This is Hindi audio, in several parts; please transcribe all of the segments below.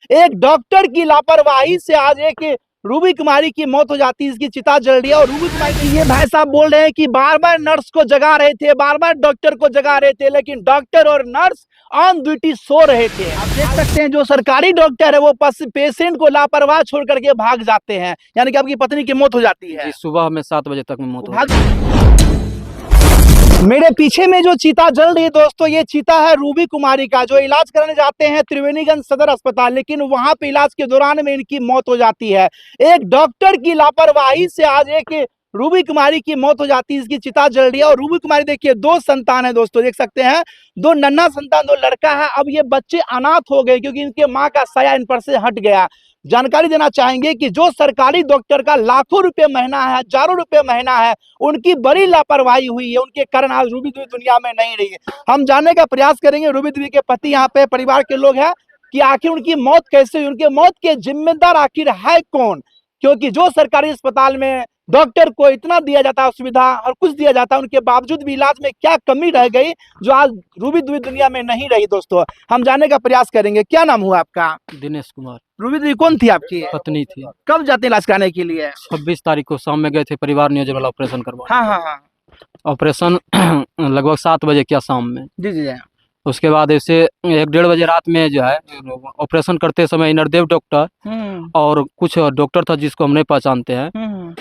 एक डॉक्टर की लापरवाही से आज एक रूबी कुमारी की मौत हो जाती है, इसकी चिता जल रही है। और रूबी कुमारी ये भाई साहब बोल रहे हैं कि बार बार नर्स को जगा रहे थे, बार बार डॉक्टर को जगा रहे थे, लेकिन डॉक्टर और नर्स ऑन ड्यूटी सो रहे थे। आप देख सकते हैं जो सरकारी डॉक्टर है वो पेशेंट को लापरवाह छोड़ करके भाग जाते हैं, यानी कि आपकी पत्नी की मौत हो जाती है। सुबह में 7 बजे तक में मौत हो मेरे पीछे में जो चीता जल रही है दोस्तों, ये चीता है रूबी कुमारी का, जो इलाज कराने जाते हैं त्रिवेणीगंज सदर अस्पताल, लेकिन वहां पे इलाज के दौरान में इनकी मौत हो जाती है। एक डॉक्टर की लापरवाही से आज एक रूबी कुमारी की मौत हो जाती है, इसकी चिता जल रही है। और रूबी कुमारी देखिए 2 संतान है दोस्तों, देख सकते हैं 2 नन्हा संतान, 2 लड़का है। अब ये बच्चे अनाथ हो गए क्योंकि इनके माँ का साया इन पर से हट गया। जानकारी देना चाहेंगे कि जो सरकारी डॉक्टर का लाखों रुपए महीना है, हजारों रुपए महीना है, उनकी बड़ी लापरवाही हुई है, उनके कारण आज रूबी देवी दुनिया में नहीं रही है। हम जानने का प्रयास करेंगे रूबी देवी के पति यहाँ पे परिवार के लोग हैं कि आखिर उनकी मौत कैसे हुई, उनके मौत के जिम्मेदार आखिर है कौन, क्योंकि जो सरकारी अस्पताल में डॉक्टर को इतना दिया जाता है सुविधा और कुछ दिया जाता है, उनके बावजूद भी इलाज में क्या कमी रह गई जो आज रूबी देवी दुनिया में नहीं रही। दोस्तों हम जानने का प्रयास करेंगे। क्या नाम हुआ आपका? दिनेश कुमार। रूबी देवी कौन थी आपकी? पत्नी थी। कब जाते इलाज कराने के लिए? 26 तारीख को शाम में गए थे परिवार नियोजन वाला ऑपरेशन करवा। हाँ। ऑपरेशन लगभग 7 बजे क्या शाम में। जी। उसके बाद ऐसे 1-1:30 बजे रात में जो है ऑपरेशन करते समय इनरदेव डॉक्टर और कुछ डॉक्टर था जिसको हम नहीं पहचानते हैं।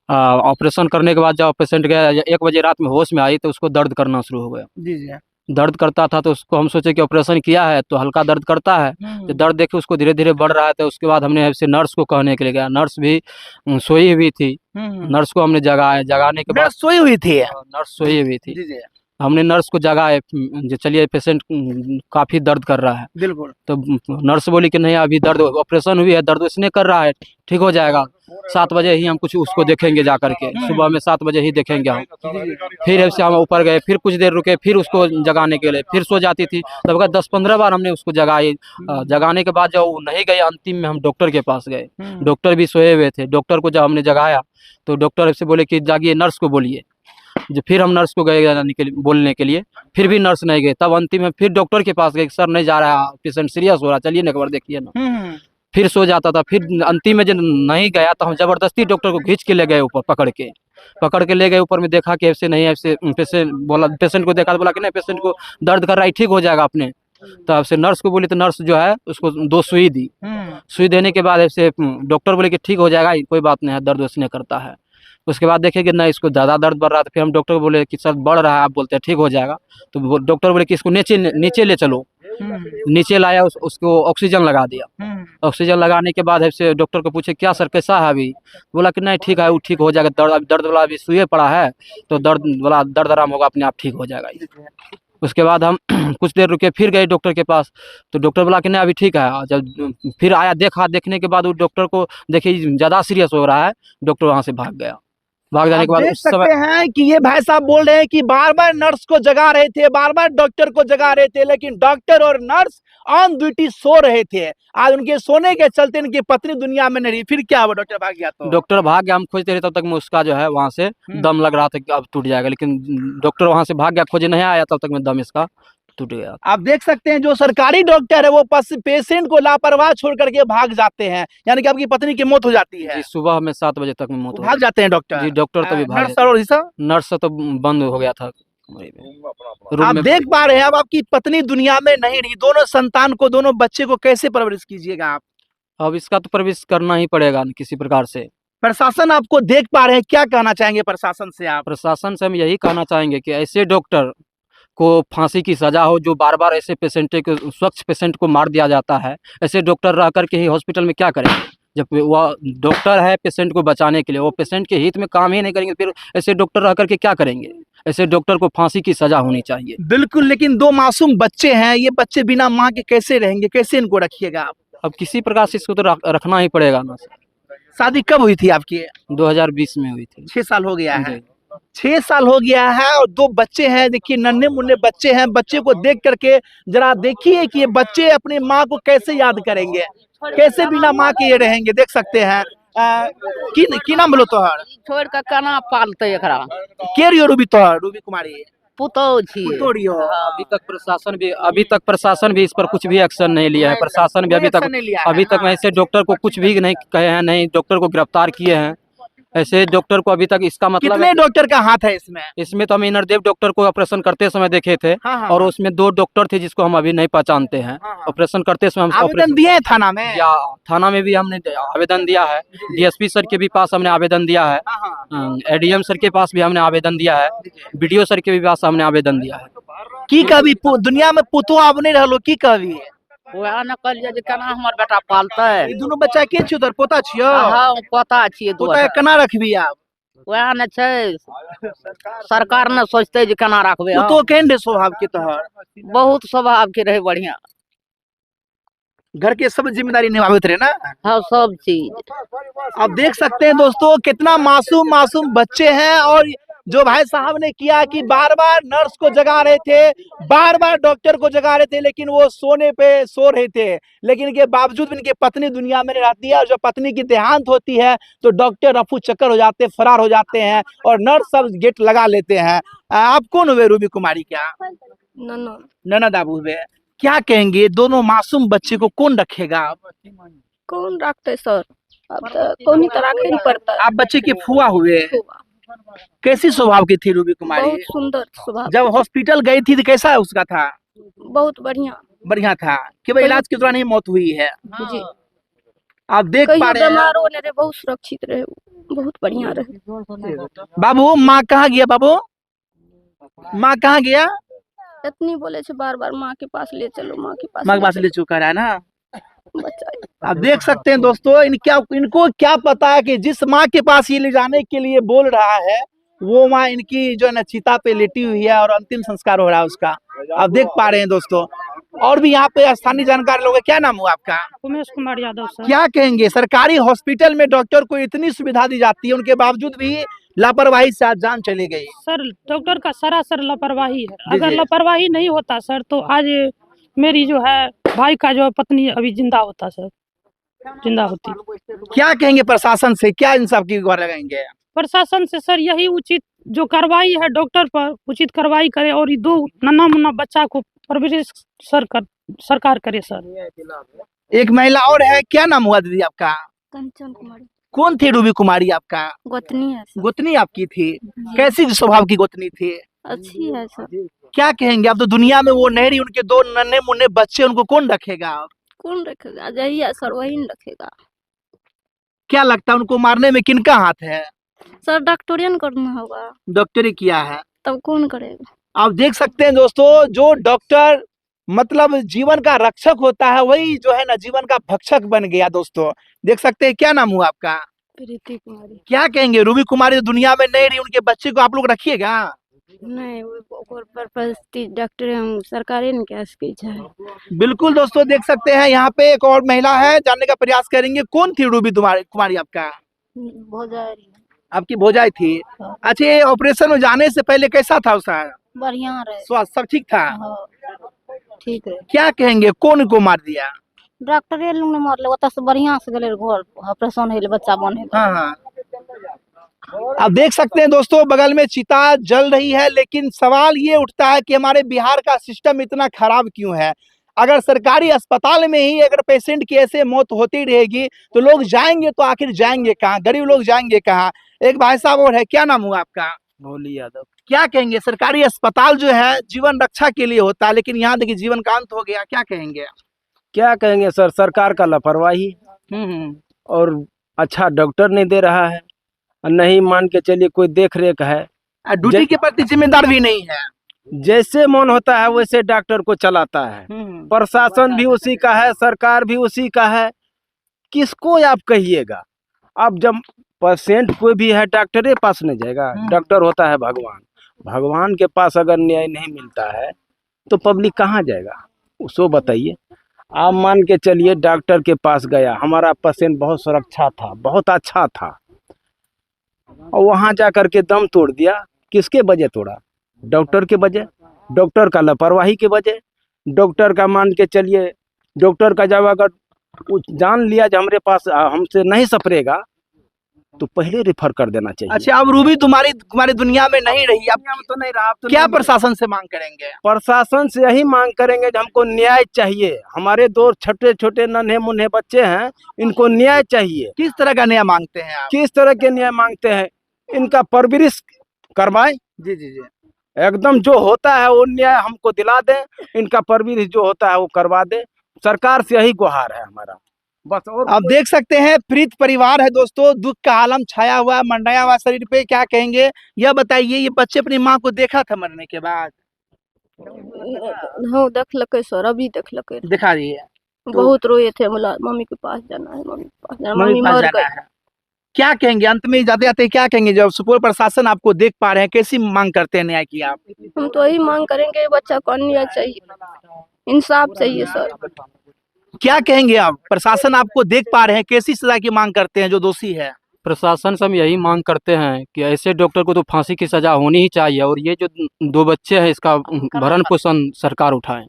ऑपरेशन करने के बाद जब पेशेंट गया 1 बजे रात में होश में आई तो उसको दर्द करना शुरू हो गया। जी। दर्द करता था तो उसको हम सोचे कि ऑपरेशन किया है तो हल्का दर्द करता है, तो दर्द देखे उसको धीरे धीरे बढ़ रहा है। तो उसके बाद हमने ऐसे नर्स को कहने के लिए गया, नर्स भी सोई हुई थी। नर्स को हमने जगाने के बाद सोई हुई थी, नर्स सोई हुई थी। जी। हमने नर्स को जगाए, चलिए पेशेंट काफी दर्द कर रहा है। बिल्कुल। तो नर्स बोली कि नहीं अभी दर्द, ऑपरेशन हुई है, दर्द उसने कर रहा है, ठीक हो जाएगा, 7 बजे ही हम कुछ उसको देखेंगे जा करके, सुबह में 7 बजे ही देखेंगे हम। फिर ऐसे हम ऊपर गए, फिर कुछ देर रुके, फिर उसको जगाने के लिए, फिर सो जाती थी। तब 10-15 बार हमने उसको जगाई। जगाने के बाद जब वो नहीं गए, अंतिम में हम डॉक्टर के पास गए। डॉक्टर भी सोए हुए थे। डॉक्टर को जब हमने जगाया तो डॉक्टर से बोले कि जागिए, नर्स को बोलिए। जो फिर हम नर्स को गए बोलने के लिए, फिर भी नर्स नहीं गए। तब अंतिम में फिर डॉक्टर के पास गए, सर नहीं जा रहा है, पेशेंट सीरियस हो रहा है, चलिए ना एक बार देखिए ना। फिर सो जाता था। फिर अंतिम में जब नहीं गया तो हम जबरदस्ती डॉक्टर को खींच के ले गए ऊपर, पकड़ के ले गए ऊपर में। देखा कि ऐसे नहीं, ऐसे पेशेंट को देखा तो बोला कि नहीं पेशेंट को दर्द कर रहा है, ठीक हो जाएगा अपने। तो आपसे नर्स को बोली तो नर्स जो है उसको 2 सुई दी। सुई देने के बाद ऐसे डॉक्टर बोले कि ठीक हो जाएगा, कोई बात नहीं है, दर्द उसने करता है। उसके बाद देखे कि नहीं इसको ज़्यादा दर्द बढ़ रहा था। फिर हम डॉक्टर को बोले कि सर बढ़ रहा है, आप बोलते हैं ठीक हो जाएगा। तो डॉक्टर बोले कि इसको नीचे ले चलो। नीचे लाया, उसको ऑक्सीजन लगा दिया। ऑक्सीजन लगाने के बाद ऐसे डॉक्टर को पूछे क्या सर कैसा है अभी? बोला कि नहीं ठीक है, वो ठीक हो जाएगा, दर्द वाला अभी सुई पड़ा है तो दर्द आराम होगा, अपने आप ठीक हो जाएगा। उसके बाद हम कुछ देर रुके, फिर गए डॉक्टर के पास। तो डॉक्टर बोला कि नहीं अभी ठीक है। जब फिर आया, देखने के बाद वो डॉक्टर को देखे ज़्यादा सीरियस हो रहा है, डॉक्टर वहाँ से भाग गया। भाग जाने के बाद देख उस समय सकते हैं कि ये भाई साहब बोल रहे हैं कि बार बार नर्स को जगा रहे थे, बार बार डॉक्टर को जगा रहे थे, लेकिन डॉक्टर और नर्स ऑन ड्यूटी सो रहे थे। आज उनके सोने के चलते उनकी पत्नी दुनिया में नहीं रही। फिर क्या हुआ? डॉक्टर भाग गया। तो डॉक्टर भाग गया, हम खोजते रहे तब तक में उसका जो है वहाँ से दम लग रहा था कि अब टूट जाएगा, लेकिन डॉक्टर वहाँ से भाग गया, खोजे नहीं आया, तब तक में दम इसका टूट गया। आप देख सकते हैं जो सरकारी डॉक्टर है वो पेशेंट को लापरवाह छोड़ करके भाग जाते हैं, यानी कि आपकी पत्नी की मौत हो जाती है। सुबह में 7 बजे तक में मौत भाग जाते हैं डॉक्टर। जी डॉक्टर तभी भाग। नर्स तो बंद हो गया था। आप देख पा रहे हैं अब आपकी पत्नी दुनिया में नहीं रही। दोनों संतान को, दोनों बच्चे को कैसे परवरिश कीजिएगा आप? अब इसका तो परवरिश करना ही पड़ेगा किसी प्रकार से। प्रशासन आपको देख पा रहे हैं, क्या कहना चाहेंगे प्रशासन से आप? प्रशासन से हम यही कहना चाहेंगे कि ऐसे डॉक्टर को फांसी की सजा हो जो बार बार ऐसे स्वच्छ पेशेंट को मार दिया जाता है। ऐसे डॉक्टर रह करके ही हॉस्पिटल में क्या करेंगे? जब वह डॉक्टर है पेशेंट को बचाने के लिए, वो पेशेंट के हित में काम ही नहीं करेंगे, फिर ऐसे डॉक्टर रह करके क्या करेंगे? ऐसे डॉक्टर को फांसी की सजा होनी चाहिए। बिल्कुल, लेकिन 2 मासूम बच्चे हैं, ये बच्चे बिना माँ के कैसे रहेंगे? कैसे इनको रखिएगा आप? अब किसी प्रकार से इसको तो रखना ही पड़ेगा ना। शादी कब हुई थी आपकी? 2020 में हुई थी। 6 साल हो गया है। 6 साल हो गया है और 2 बच्चे हैं। देखिए नन्हे मुन्ने बच्चे हैं। बच्चे को देख करके जरा देखिए कि ये बच्चे अपनी माँ को कैसे याद करेंगे, कैसे बिना माँ के ये रहेंगे। देख सकते हैं। की नाम बोलो तोहर? छोड़ के केना पालते एकरा? के रियो रूबी तोहर? रूबी कुमारी पुतौ छिए तोड़ियो अभी तक प्रशासन भी इस पर कुछ भी एक्शन नहीं लिया है। प्रशासन भी कोई अभी तक action नहीं लिया है, हाँ। ऐसे डॉक्टर को कुछ भी नहीं कहे हैं, नहीं डॉक्टर को गिरफ्तार किए हैं। ऐसे डॉक्टर को अभी तक, इसका मतलब कितने है डॉक्टर का हाथ है इसमें? इसमें तो हम इनरदेव डॉक्टर को ऑपरेशन करते समय देखे थे, हाँ, हाँ, और हाँ। उसमें 2 डॉक्टर थे जिसको हम अभी नहीं पहचानते हैं। हाँ, हाँ। ऑपरेशन करते समय हम आवेदन दिए हैं थाना में? या थाना में भी हमने आवेदन दिया है, डीएसपी सर के भी पास हमने आवेदन दिया है, हाँ, हाँ। एडीएम सर के पास भी हमने आवेदन दिया है, बीडीओ सर के भी पास हमने आवेदन दिया है। की कभी दुनिया में पुतो आब नहीं रहलो, की कभी वएह न कहलिए जे केना हमर बेटा पालतै। ई दुनू बच्चा के छियो, तोर पोता छियो? हाँ पता छिए पोता के केना रखबी आब? वएह न छै, सरकार न सोचते जे केना रखबे। पुतो केहन रे स्वभाव के तोहर? बहुत स्वभाव के रहे बढ़िया। घर के सब जिम्मेदारी निभावत रहे ना? हाँ सब चीज। आप देख सकते हैं दोस्तों कितना मासूम मासूम बच्चे हैं, और जो भाई साहब ने किया कि बार बार नर्स को जगा रहे थे, बार बार डॉक्टर को जगा रहे थे, लेकिन वो सोने पे सो रहे थे, लेकिन इनके बावजूद भी इनकी पत्नी दुनिया में नहीं रहती है। और जब पत्नी की देहांत होती है तो डॉक्टर रफू चक्कर हो जाते, फरार हो जाते हैं, और नर्स सब गेट लगा लेते हैं। आप कौन हुए रूबी कुमारी? क्या ननद आप हुए? क्या कहेंगे, दोनों मासूम बच्चे को कौन रखेगा? कौन रखते सर, अब तो कौन तरह के नहीं पड़ता। आप बच्चे की फुआ हुए, कैसी स्वभाव की थी रूबी कुमारी? बहुत सुंदर स्वभाव। जब हॉस्पिटल गई थी तो कैसा उसका था? बहुत बढ़िया। बढ़िया था। केवल इलाज के दौरान ही मौत हुई है। जी आप देख पा कहीं रहे हैं। बीमार होने रहे, बहुत सुरक्षित रहे, बहुत बढ़िया रहे। बाबू माँ कहाँ गया? बाबू माँ कहाँ गया? इतनी बोले छे बार बार माँ के पास ले चलो, माँ के पास माँ के पास ले चुका है ना? बच्चा। आप देख सकते हैं दोस्तों, इनको क्या पता है कि जिस माँ के पास ये ले जाने के लिए बोल रहा है, वो माँ इनकी जो है ना चिता पे लेटी हुई है, और अंतिम संस्कार हो रहा है उसका। आप देख पा रहे हैं दोस्तों। और भी यहाँ पे स्थानीय जानकार लोग हैं। क्या नाम हुआ आपका? उमेश कुमार यादव सर। क्या कहेंगे, सरकारी हॉस्पिटल में डॉक्टर को इतनी सुविधा दी जाती है, उनके बावजूद भी लापरवाही से आज जान चली गई। सर डॉक्टर का सरासर लापरवाही है। जी, अगर जी। लापरवाही नहीं होता सर तो आज मेरी जो है भाई का जो पत्नी अभी जिंदा होता सर, जिंदा होती। क्या कहेंगे प्रशासन से, क्या इंसाफ की गुहार लगाएंगे? प्रशासन से सर यही उचित जो कार्रवाई है डॉक्टर पर उचित कार्रवाई करे, और ये 2 नन्हा मुन्ना बच्चा को परवरिश सरकार करे सर। एक महिला और है, क्या नाम हुआ दीदी आपका? कंचन कुमारी। कौन थी रूबी कुमारी आपका? गोतनी है सर। गोतनी आपकी थी? कैसी स्वभाव की गोतनी थी? अच्छी है सर। क्या कहेंगे, अब तो दुनिया में वो नहीं रही, उनके 2 नन्हे मुन्ने बच्चे, उनको कौन रखेगा? कौन रखेगा? जहिया सर वही न रखेगा। क्या लगता है उनको मारने में किनका हाथ है? सर डॉक्टरियन करना होगा, डॉक्टरी किया है। तब कौन करेगा? आप देख सकते हैं दोस्तों, जो डॉक्टर मतलब जीवन का रक्षक होता है, वही जो है ना जीवन का भक्षक बन गया। दोस्तों देख सकते हैं। क्या नाम हुआ आपका? प्रीति कुमारी। क्या कहेंगे, रूबी कुमारी जो दुनिया में नहीं रही, उनके बच्चे को आप लोग रखिएगा? नहीं ओकर पर डॉक्टर हम सरकारी ने क्या सकै छै। बिल्कुल दोस्तों, देख सकते हैं यहाँ पे एक और महिला है, जानने का प्रयास करेंगे। कौन थी रूबी कुमारी आपका? भौजाई आपकी भौजाई थी? अच्छा, ये ऑपरेशन में जाने से पहले कैसा था उसका बढ़िया रहे। स्वास्थ्य? सब ठीक था? हाँ, ठीक है। क्या कहेंगे, कौन को मार दिया? डॉक्टर लोग ने मारले, ओतऽ से बढ़िया से गेले घर, ऑपरेशन होले, बच्चा बने। हाँ हाँ। आप देख सकते हैं दोस्तों, बगल में चिता जल रही है, लेकिन सवाल ये उठता है कि हमारे बिहार का सिस्टम इतना खराब क्यों है? अगर सरकारी अस्पताल में ही अगर पेशेंट की ऐसे मौत होती रहेगी तो लोग जाएंगे तो आखिर जाएंगे कहाँ? गरीब लोग जाएंगे कहाँ? एक भाई साहब और है, क्या नाम हुआ आपका? भोली यादव। क्या कहेंगे, सरकारी अस्पताल जो है जीवन रक्षा के लिए होता है, लेकिन यहाँ देखिए जीवन का अंत हो गया। क्या कहेंगे? क्या कहेंगे सर, सरकार का लापरवाही और अच्छा डॉक्टर नहीं दे रहा है, नहीं मान के चलिए कोई देख रेख है, ड्यूटी के प्रति जिम्मेदार भी नहीं है। जैसे मन होता है वैसे डॉक्टर को चलाता है। प्रशासन भी उसी का है, सरकार भी उसी का है, किसको आप कहिएगा? अब जब पेशेंट कोई भी है डॉक्टर पास नहीं जाएगा। डॉक्टर होता है भगवान, भगवान के पास अगर न्याय नहीं मिलता है तो पब्लिक कहाँ जाएगा? उसको बताइए। आप मान के चलिए डॉक्टर के पास गया, हमारा पेशेंट बहुत सुरक्षा था, बहुत अच्छा था, और वहाँ जा करके दम तोड़ दिया। किसके वजह तोड़ा? डॉक्टर के वजह, डॉक्टर का लापरवाही के वजह। डॉक्टर का मान के चलिए, डॉक्टर का जब अगर जान लिया जो हमारे पास हमसे नहीं सपरेगा तो पहले रेफर कर देना चाहिए। अच्छा, अब रूबी तुम्हारी दुनिया में नहीं रही, अब अब तो नहीं रहा, अब तो क्या नहीं मिला। प्रशासन से मांग करेंगे? प्रशासन से यही मांग करेंगे कि हमको न्याय चाहिए। हमारे दो छोटे छोटे नन्हे मुन्ने बच्चे हैं, इनको न्याय चाहिए। किस तरह का न्याय मांगते हैं आप? किस तरह के न्याय मांगते हैं? इनका परवरिश करवाएं, जी जी जी। एकदम जो होता है वो न्याय हमको दिला दें, इनका परवरिश जो होता है वो करवा दें। सरकार से यही गुहार है हमारा, बस। और आप देख सकते हैं प्रीत परिवार है दोस्तों, दुख का आलम छाया हुआ है, मंडाया हुआ शरीर पे। क्या कहेंगे यह बताइए, ये बच्चे अपनी माँ को देखा था मरने के बाद? हाँ देखलकै सर, अभी देखलकै। दिखा रही है, बहुत रोए थे, बोला मम्मी के पास जाना है, मम्मी के पास जाना, मम्मी मम्मी के पास मर जाना गई। है। क्या कहेंगे अंत में जाते जाते, क्या कहेंगे जब सुपौल प्रशासन आपको देख पा रहे हैं, कैसी मांग करते हैं न्याय की आप? हम तो यही मांग करेंगे, बच्चा को न्याय चाहिए, इंसाफ चाहिए सर। क्या कहेंगे आप, प्रशासन आपको देख पा रहे हैं, कैसी सजा की मांग करते हैं जो दोषी है? प्रशासन से हम यही मांग करते हैं कि ऐसे डॉक्टर को तो फांसी की सजा होनी ही चाहिए, और ये जो 2 बच्चे हैं इसका भरण पोषण सरकार उठाए।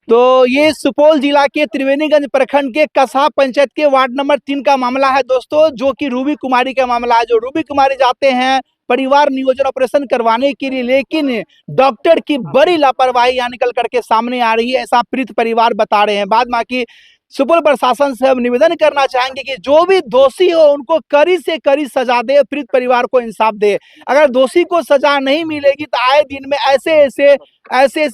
तो ये सुपौल जिला के त्रिवेणीगंज प्रखंड के कसाब पंचायत के वार्ड नंबर 3 का मामला है दोस्तों, जो कि रूबी कुमारी का मामला है। जो रूबी कुमारी जाते हैं परिवार नियोजन ऑपरेशन करवाने के लिए, लेकिन डॉक्टर की बड़ी लापरवाही यहाँ निकल करके सामने आ रही है, ऐसा पीड़ित परिवार बता रहे हैं। बाद बाकी सुपौल प्रशासन से हम निवेदन करना चाहेंगे कि जो भी दोषी हो उनको कड़ी से कड़ी सजा दे, पीड़ित परिवार को इंसाफ दे। अगर दोषी को सजा नहीं मिलेगी तो आए दिन में ऐसे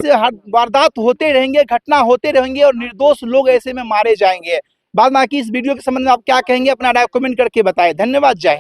वारदात होते रहेंगे, घटना होते रहेंगे और निर्दोष लोग ऐसे में मारे जाएंगे। बाद बाकी इस वीडियो के संबंध में आप क्या कहेंगे, अपना राय कमेंट करके बताएं। धन्यवाद, जय हिंद।